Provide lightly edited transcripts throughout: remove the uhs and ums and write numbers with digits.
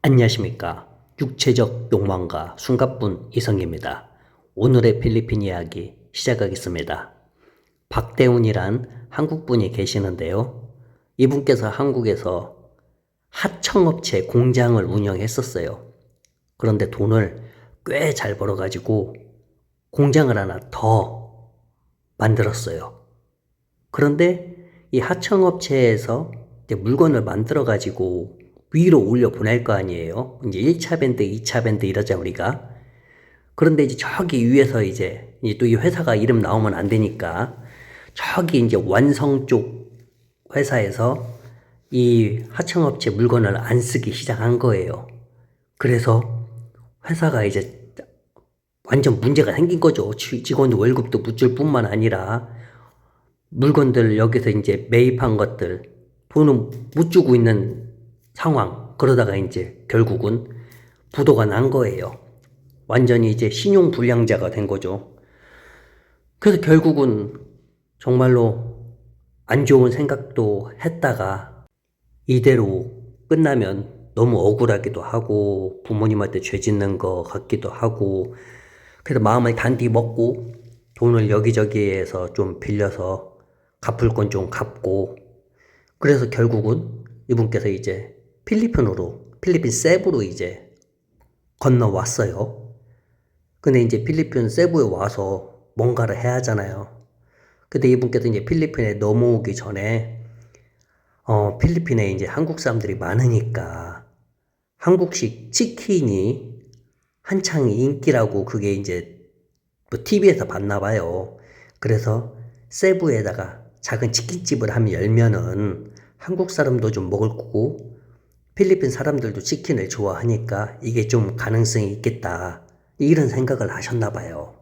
안녕하십니까. 육체적 욕망가 숨가쁜 이성입니다. 오늘의 필리핀 이야기 시작하겠습니다. 박대훈이란 한국분이 계시는데요. 이분께서 한국에서 하청업체 공장을 운영했었어요. 그런데 돈을 꽤 잘 벌어가지고 공장을 하나 더 만들었어요. 그런데 이 하청업체에서 이제 물건을 만들어가지고 위로 올려 보낼 거 아니에요. 이제 1차 밴드, 2차 밴드 이러자 우리가. 그런데 이제 저기 위에서 이제 또 이 회사가 이름 나오면 안 되니까 저기 이제 완성 쪽 회사에서 이 하청업체 물건을 안 쓰기 시작한 거예요. 그래서 회사가 이제 완전 문제가 생긴 거죠. 직원 월급도 못 줄 뿐만 아니라 물건들 여기서 이제 매입한 것들 돈은 못 주고 있는 상황. 그러다가 이제 결국은 부도가 난 거예요. 완전히 이제 신용불량자가 된 거죠. 그래서 결국은 정말로 안 좋은 생각도 했다가 이대로 끝나면 너무 억울하기도 하고 부모님한테 죄 짓는 것 같기도 하고 그래서 마음을 단디 먹고 돈을 여기저기에서 좀 빌려서 갚을 건 좀 갚고 그래서 결국은 이분께서 이제 필리핀 세부로 이제 건너왔어요. 근데 이제 필리핀 세부에 와서 뭔가를 해야 하잖아요. 근데 이분께서 이제 필리핀에 넘어오기 전에 필리핀에 이제 한국 사람들이 많으니까 한국식 치킨이 한창 인기라고 그게 이제 뭐 TV에서 봤나 봐요. 그래서 세부에다가 작은 치킨집을 하면 열면은 한국 사람도 좀 먹을 거고 필리핀 사람들도 치킨을 좋아하니까 이게 좀 가능성이 있겠다. 이런 생각을 하셨나 봐요.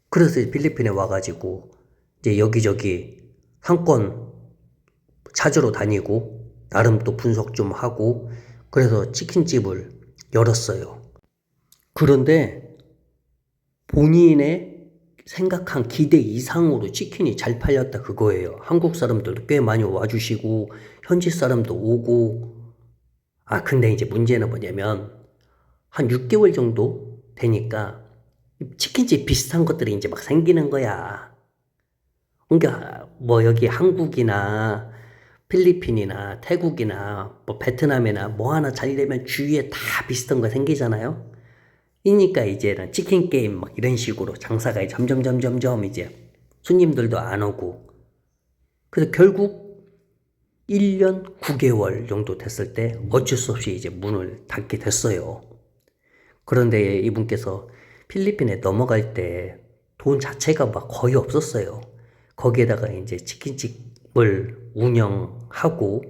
그래서 필리핀에 와가지고 이제 여기저기 상권 찾으러 다니고 나름 또 분석 좀 하고 그래서 치킨집을 열었어요. 그런데 본인의 생각한 기대 이상으로 치킨이 잘 팔렸다 그거예요. 한국 사람들도 꽤 많이 와주시고 현지 사람도 오고 근데 이제 문제는 뭐냐면 한 6개월 정도 되니까 치킨집 비슷한 것들이 이제 막 생기는 거야. 그러니까 뭐 여기 한국이나 필리핀이나 태국이나 뭐 베트남이나 뭐 하나 잘 되면 주위에 다 비슷한 거 생기잖아요. 그러니까 이제는 치킨 게임 막 이런 식으로 장사가 점점 이제 손님들도 안 오고 그래서 결국 1년 9개월 정도 됐을 때 어쩔 수 없이 이제 문을 닫게 됐어요. 그런데 이분께서 필리핀에 넘어갈 때 돈 자체가 막 거의 없었어요. 거기에다가 이제 치킨집을 운영하고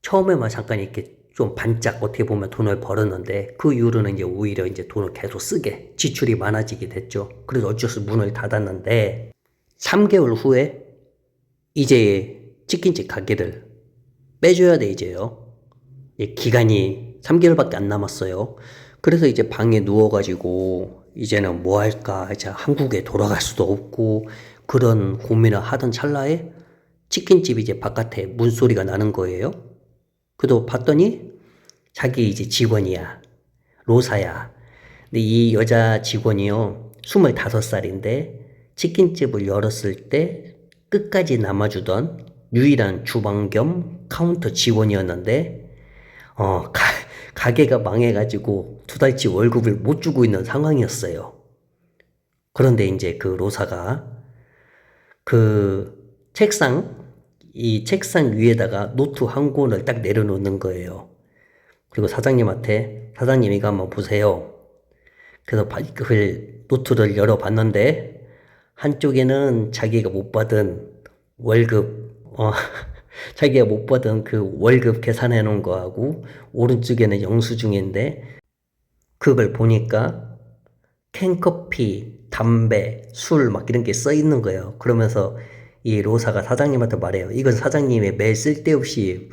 처음에만 잠깐 이렇게 좀 반짝 어떻게 보면 돈을 벌었는데 그 이후로는 이제 오히려 이제 돈을 계속 쓰게 지출이 많아지게 됐죠. 그래서 어쩔 수 없이 문을 닫았는데 3개월 후에 이제 치킨집 가게를 빼줘야 돼 이제요. 기간이 3개월밖에 안 남았어요. 그래서 이제 방에 누워가지고 이제는 뭐 할까 이제 한국에 돌아갈 수도 없고 그런 고민을 하던 찰나에 치킨집이 이제 바깥에 문소리가 나는 거예요. 그래도 봤더니 자기 이제 직원이야. 로사야. 근데 이 여자 직원이요. 25살인데 치킨집을 열었을 때 끝까지 남아주던 유일한 주방 겸 카운터 직원이었는데 가게가 망해가지고 2달치 월급을 못 주고 있는 상황이었어요. 그런데 이제 그 로사가 그 이 책상 위에다가 노트 한 권을 딱 내려놓는 거예요. 그리고 사장님한테 사장님 이거 한번 보세요. 그래서 그 노트를 열어봤는데 한쪽에는 자기가 못 받은 월급 자기가 못 받은 그 월급 계산해 놓은 거하고 오른쪽에는 영수증인데 그걸 보니까 캔커피, 담배, 술 막 이런 게 써 있는 거예요. 그러면서 이 로사가 사장님한테 말해요. 이건 사장님의 매일 쓸데없이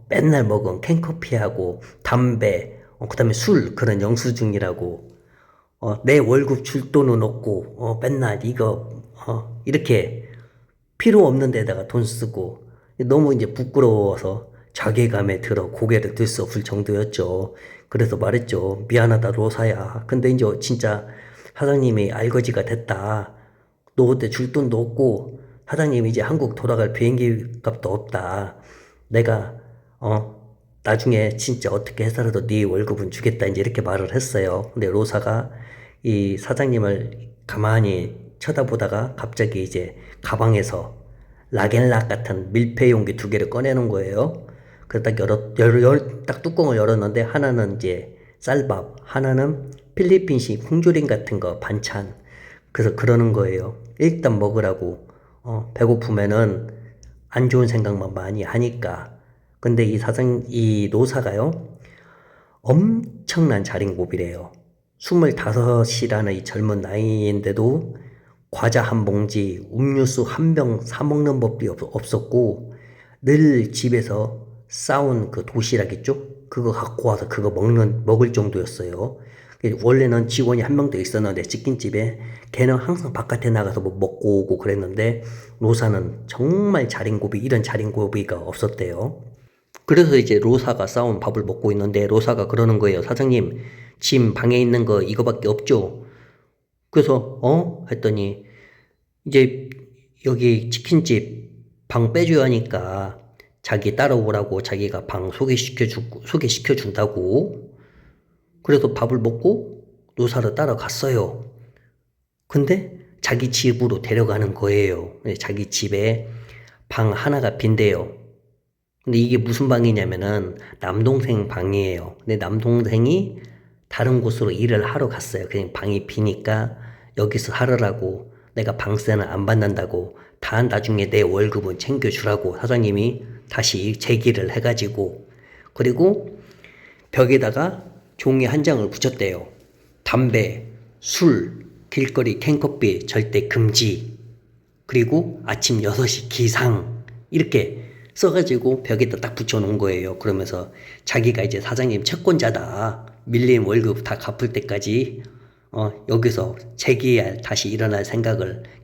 맨날 먹은 캔커피하고 담배, 그다음에 술 그런 영수증이라고 내 월급 줄 돈은 없고 맨날 이거 이렇게 필요 없는 데다가 돈 쓰고 너무 이제 부끄러워서 자괴감에 들어 고개를 들 수 없을 정도였죠. 그래서 말했죠. 미안하다, 로사야. 근데 이제 진짜 사장님이 알거지가 됐다. 너 그때 줄 돈도 없고, 사장님이 이제 한국 돌아갈 비행기 값도 없다. 내가, 나중에 진짜 어떻게 해서라도 네 월급은 주겠다. 이제 이렇게 말을 했어요. 근데 로사가 이 사장님을 가만히 쳐다보다가 갑자기 이제 가방에서 락앤락 같은 밀폐 용기 2개를 꺼내는 거예요. 그래서 딱 뚜껑을 열었는데 하나는 이제 쌀밥, 하나는 필리핀식 홍조림 같은 거 반찬. 그래서 그러는 거예요. 일단 먹으라고. 배고프면은 안 좋은 생각만 많이 하니까. 근데 이 노사가요, 엄청난 자린고비래요. 25이라는 이 젊은 나이인데도 과자 한 봉지, 음료수 한 병 사먹는 법이 없었고, 늘 집에서 싸운 그 도시락 있죠? 그거 갖고 와서 그거 먹을 정도였어요. 원래는 직원이 한 명 더 있었는데, 치킨집에, 걔는 항상 바깥에 나가서 뭐 먹고 오고 그랬는데, 로사는 정말 이런 자린고비가 없었대요. 그래서 이제 로사가 싸온 밥을 먹고 있는데, 로사가 그러는 거예요. 사장님, 지금 방에 있는 거 이거밖에 없죠? 그래서, 했더니, 이제 여기 치킨집 방 빼줘야 하니까 자기 따라오라고 자기가 방 소개시켜준다고. 그래서 밥을 먹고 노사를 따라갔어요. 근데 자기 집으로 데려가는 거예요. 자기 집에 방 하나가 빈대요. 근데 이게 무슨 방이냐면은 남동생 방이에요. 근데 남동생이 다른 곳으로 일을 하러 갔어요. 그냥 방이 비니까 여기서 살으라고, 내가 방세는 안 받는다고, 다 나중에 내 월급은 챙겨주라고 사장님이 다시 제기를 해가지고, 그리고 벽에다가 종이 한 장을 붙였대요. 담배, 술, 길거리 캔커피 절대 금지, 그리고 아침 6시 기상, 이렇게 써가지고 벽에다 딱 붙여놓은 거예요. 그러면서 자기가 이제 사장님 채권자다, 밀린 월급 다 갚을 때까지 여기서 재기할, 다시 일어날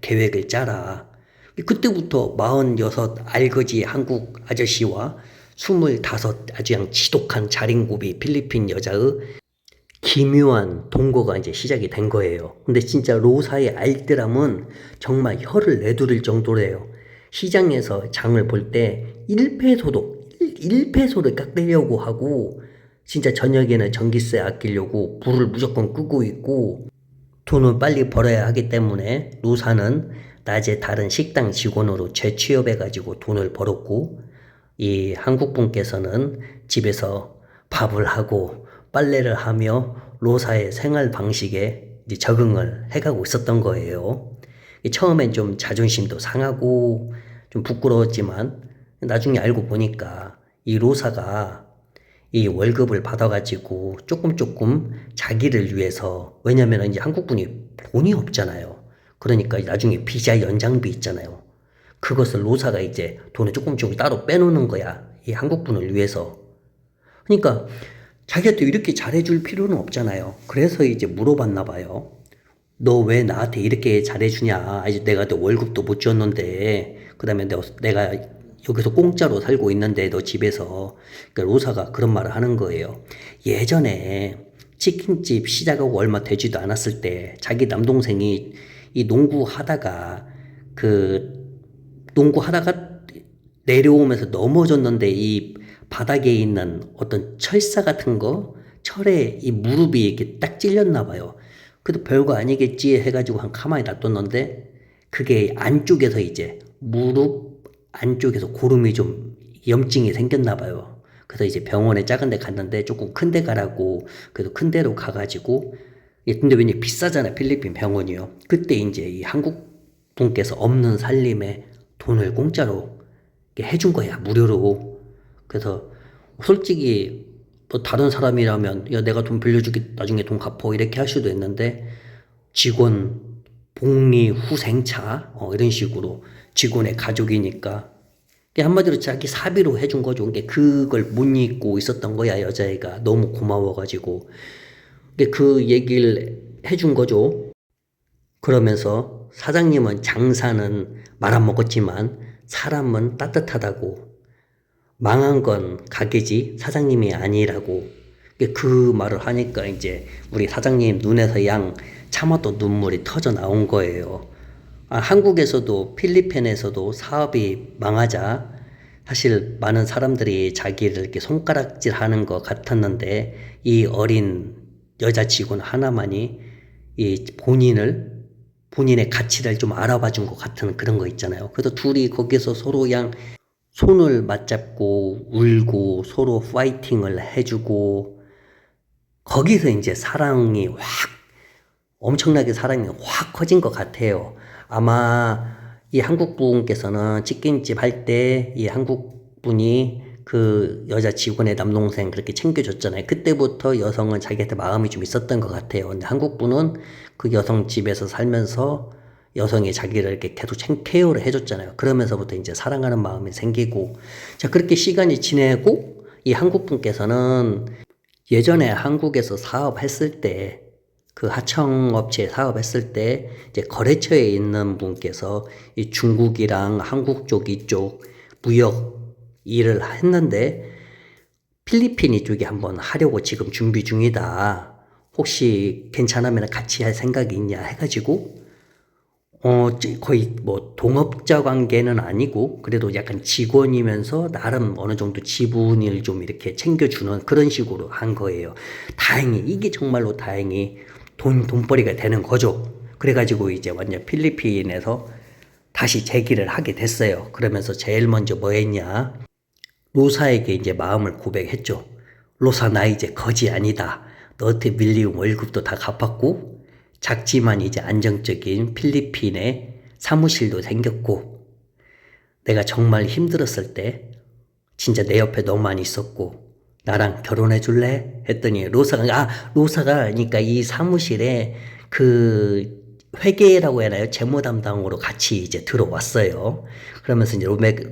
계획을 짜라. 그때부터 46 알거지 한국 아저씨와 25 아주 그냥 지독한 자린고비 필리핀 여자의 기묘한 동거가 이제 시작이 된 거예요. 근데 진짜 로사의 알뜰함은 정말 혀를 내두를 정도래요. 시장에서 장을 볼 때 1페소를 깎으려고 하고, 진짜 저녁에는 전기세 아끼려고 불을 무조건 끄고 있고, 돈을 빨리 벌어야 하기 때문에 로사는 낮에 다른 식당 직원으로 재취업해가지고 돈을 벌었고, 이 한국 분께서는 집에서 밥을 하고 빨래를 하며 로사의 생활 방식에 이제 적응을 해가고 있었던 거예요. 처음엔 좀 자존심도 상하고 좀 부끄러웠지만, 나중에 알고 보니까 이 로사가 이 월급을 받아가지고 조금 자기를 위해서, 왜냐면 이제 한국분이 돈이 없잖아요. 그러니까 나중에 비자 연장비 있잖아요. 그것을 로사가 이제 돈을 조금 따로 빼놓는 거야. 이 한국분을 위해서. 그러니까 자기한테 이렇게 잘해줄 필요는 없잖아요. 그래서 이제 물어봤나 봐요. 너 왜 나한테 이렇게 잘해주냐? 이제 내가 너 월급도 못 줬는데, 그 다음에 내가 여기서 공짜로 살고 있는데 너 집에서. 그러니까 로사가 그런 말을 하는 거예요. 예전에 치킨집 시작하고 얼마 되지도 않았을 때 자기 남동생이 이 농구하다가 내려오면서 넘어졌는데, 이 바닥에 있는 어떤 철사 같은 거, 철에 이 무릎이 이렇게 딱 찔렸나 봐요. 그래도 별거 아니겠지 해가지고 가만히 놔뒀는데, 그게 안쪽에서 이제 무릎 안쪽에서 고름이 좀 염증이 생겼나 봐요. 그래서 이제 병원에 작은 데 갔는데 조금 큰 데 가라고, 그래도 큰 데로 가가지고, 근데 왜냐 비싸잖아, 필리핀 병원이요. 그때 이제 이 한국 분께서 없는 살림에 돈을 공짜로 해준 거야, 무료로. 그래서 솔직히 뭐 다른 사람이라면 야 내가 돈 빌려주기 나중에 돈 갚어 이렇게 할 수도 있는데, 직원 복리 후생차 이런 식으로 직원의 가족이니까 한마디로 자기 사비로 해준 거죠. 그걸 못 잊고 있었던 거야, 여자애가. 너무 고마워가지고. 그 얘기를 해준 거죠. 그러면서 사장님은 장사는 말 안 먹었지만 사람은 따뜻하다고, 망한 건 가게지 사장님이 아니라고 그 말을 하니까 이제 우리 사장님 눈에서 양 차마도 눈물이 터져 나온 거예요. 한국에서도 필리핀에서도 사업이 망하자 사실 많은 사람들이 자기를 이렇게 손가락질 하는 것 같았는데 이 어린 여자 직원 하나만이 이 본인의 가치를 좀 알아봐 준 것 같은 그런 거 있잖아요. 그래서 둘이 거기서 서로 그냥 손을 맞잡고 울고 서로 파이팅을 해주고 거기서 이제 엄청나게 사랑이 확 커진 것 같아요. 아마 이 한국 분께서는 치킨집 할 때 이 한국 분이 그 여자 직원의 남동생 그렇게 챙겨줬잖아요. 그때부터 여성은 자기한테 마음이 좀 있었던 것 같아요. 근데 한국 분은 그 여성 집에서 살면서 여성이 자기를 이렇게 계속 케어를 해줬잖아요. 그러면서부터 이제 사랑하는 마음이 생기고, 자, 그렇게 시간이 지내고, 이 한국 분께서는 예전에 한국에서 사업했을 때, 그 하청업체 사업했을 때, 이제 거래처에 있는 분께서 이 중국이랑 한국 쪽 이쪽 무역 일을 했는데, 필리핀 이쪽에 한번 하려고 지금 준비 중이다. 혹시 괜찮으면 같이 할 생각이 있냐 해가지고, 거의 뭐 동업자 관계는 아니고 그래도 약간 직원이면서 나름 어느 정도 지분을 좀 이렇게 챙겨주는 그런 식으로 한 거예요. 다행히 이게 정말로 다행히 돈벌이가 되는 거죠. 그래가지고 이제 완전 필리핀에서 다시 재기를 하게 됐어요. 그러면서 제일 먼저 뭐 했냐? 로사에게 이제 마음을 고백했죠. 로사, 나 이제 거지 아니다. 너한테 밀리온 월급도 다 갚았고 작지만 이제 안정적인 필리핀에 사무실도 생겼고 내가 정말 힘들었을 때 진짜 내 옆에 너만 있었고 나랑 결혼해 줄래? 했더니 로사가 그러니까 이 사무실에 그 회계라고 해야 하나요? 재무 담당으로 같이 이제 들어왔어요. 그러면서 이제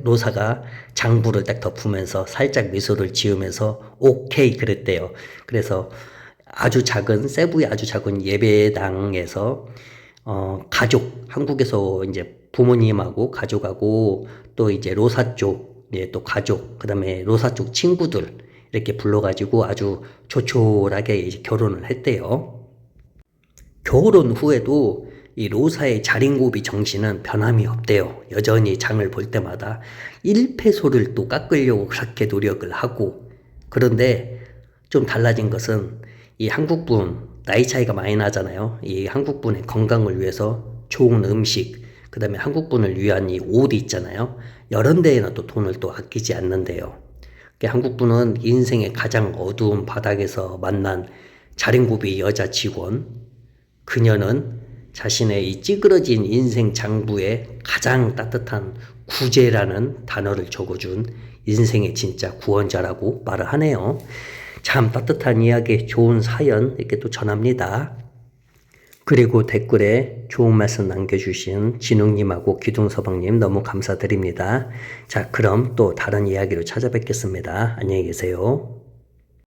로사가 장부를 딱 덮으면서 살짝 미소를 지으면서 오케이 그랬대요. 그래서 세부의 아주 작은 예배당에서, 한국에서 이제 부모님하고 가족하고 또 이제 로사 쪽, 또 가족, 그 다음에 로사 쪽 친구들 이렇게 불러가지고 아주 조촐하게 이제 결혼을 했대요. 결혼 후에도 이 로사의 자린고비 정신은 변함이 없대요. 여전히 장을 볼 때마다 1페소를 또 깎으려고 그렇게 노력을 하고, 그런데 좀 달라진 것은 이 한국분 나이 차이가 많이 나잖아요. 이 한국분의 건강을 위해서 좋은 음식, 그 다음에 한국분을 위한 이 옷 있잖아요. 이런 데에는 또 돈을 또 아끼지 않는데요. 한국분은 인생의 가장 어두운 바닥에서 만난 자린고비 여자 직원, 그녀는 자신의 이 찌그러진 인생 장부에 가장 따뜻한 구제라는 단어를 적어준 인생의 진짜 구원자라고 말을 하네요. 참 따뜻한 이야기, 좋은 사연 이렇게 또 전합니다. 그리고 댓글에 좋은 말씀 남겨주신 진웅님하고 기둥서방님 너무 감사드립니다. 자, 그럼 또 다른 이야기로 찾아뵙겠습니다. 안녕히 계세요.